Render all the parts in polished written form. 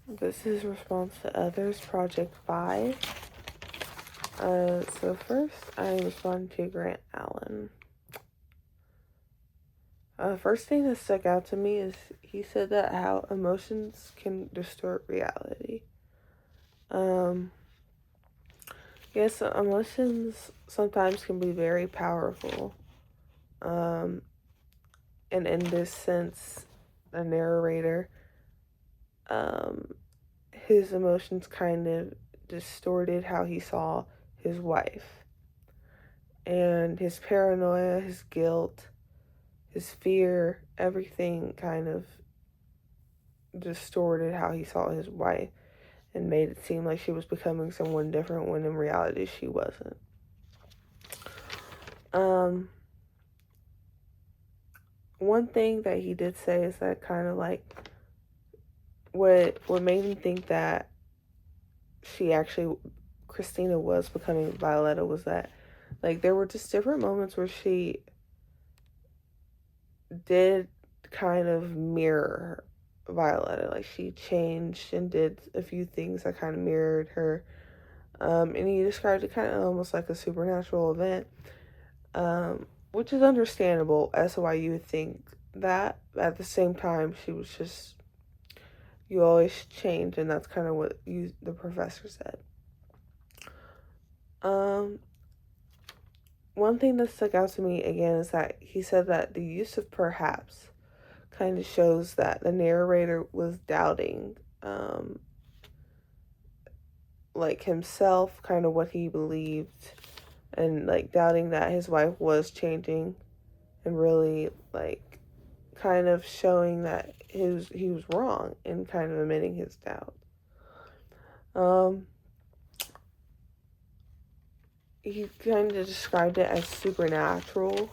This is Response to Others, Project 5. So first, I responded to Grant Allen. First thing that stuck out to me is he said that how emotions can distort reality. Yes, emotions sometimes can be very powerful. And in this sense, the narrator, his emotions kind of distorted how he saw his wife. And his paranoia, his guilt, his fear, everything kind of distorted how he saw his wife and made it seem like she was becoming someone different when in reality she wasn't. One thing that he did say is that kind of like what made him think that Christina was becoming Violetta was that like there were just different moments where she did kind of mirror Violetta. Like she changed and did a few things that kind of mirrored her. And he described it kind of almost like a supernatural event, which is understandable as to why you would think that. At the same time, she was just, you always change, and that's kind of what the professor said. One thing that stuck out to me again is that he said that the use of perhaps kind of shows that the narrator was doubting, like himself, kind of what he believed, and like doubting that his wife was changing, and really like kind of showing that he was wrong and kind of admitting his doubt. He kind of described it as supernatural,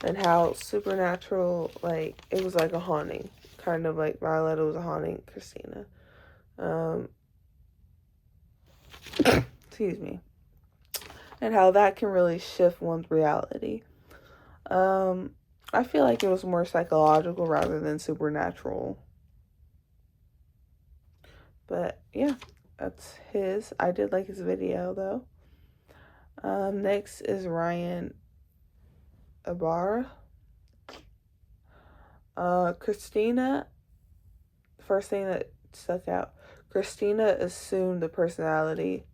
and how supernatural, like it was like a haunting, kind of like Violetta was a haunting Christina. Excuse me. And how that can really shift one's reality. I feel like it was more psychological rather than supernatural. But yeah, that's his. I did like his video though. Next is Ryan Ibarra. Christina, first thing that stuck out, Christina assumed the personality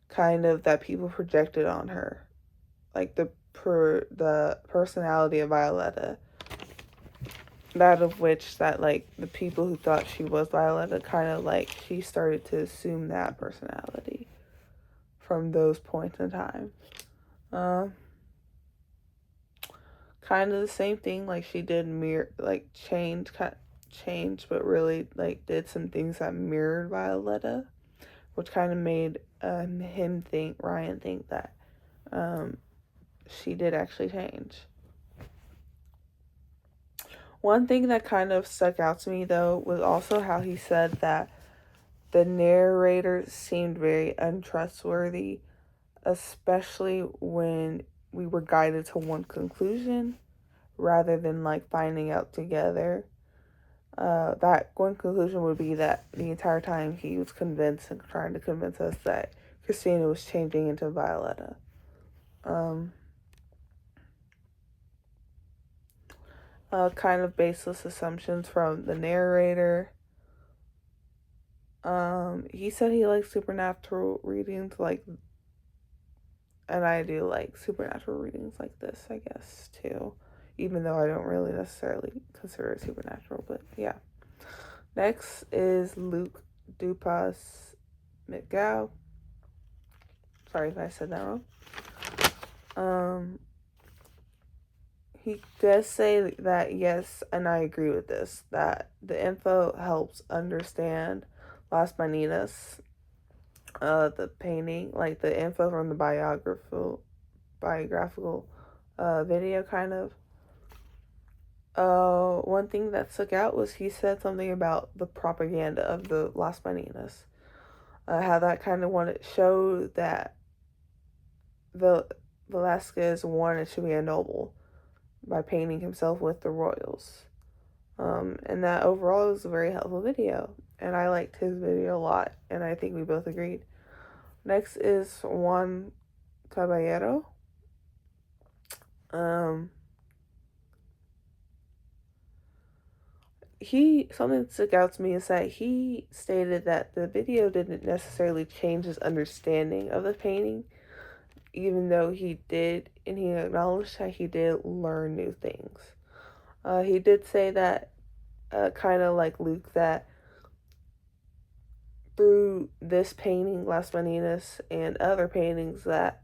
kind of that people projected on her. Like the personality of Violetta. That of which that like the people who thought she was Violetta kind of like she started to assume that personality from those points in time. Kind of the same thing, like she did change, but really like did some things that mirrored Violetta, which kind of made Ryan think that she did actually change. One thing that kind of stuck out to me though was also how he said that the narrator seemed very untrustworthy, especially when we were guided to one conclusion rather than like finding out together. That one conclusion would be that the entire time he was convinced and trying to convince us that Christina was changing into Violetta. Kind of baseless assumptions from the narrator. He said he likes supernatural readings, like, and I do like supernatural readings like this, I guess, too. Even though I don't really necessarily consider it supernatural, but yeah. Next is Luke Dupas McGow. Sorry if I said that wrong. He does say that, yes, and I agree with this, that the info helps understand Las Maninas, the painting, like the info from the biographical video, kind of. One thing that stuck out was he said something about the propaganda of the Las Maninas. How that kind of wanted show that the Velasquez wanted to be a noble by painting himself with the royals. And that overall was a very helpful video. And I liked his video a lot, and I think we both agreed. Next is Juan Caballero. Something that stuck out to me is that he stated that the video didn't necessarily change his understanding of the painting, even though he did, and he acknowledged that he did learn new things. He did say that, kind of like Luke, that through this painting, Las Meninas, and other paintings, that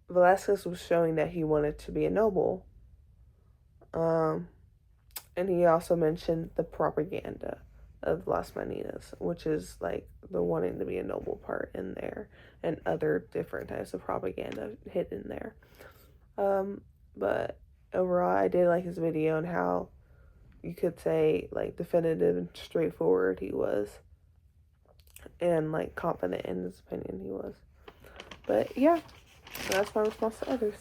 Velasquez was showing that he wanted to be a noble. And he also mentioned the propaganda of Las Meninas, which is like the wanting to be a noble part in there, and other different types of propaganda hidden there. But overall, I did like his video and how you could say like definitive and straightforward he was, and like confident in his opinion he was. But yeah, that's my response to others.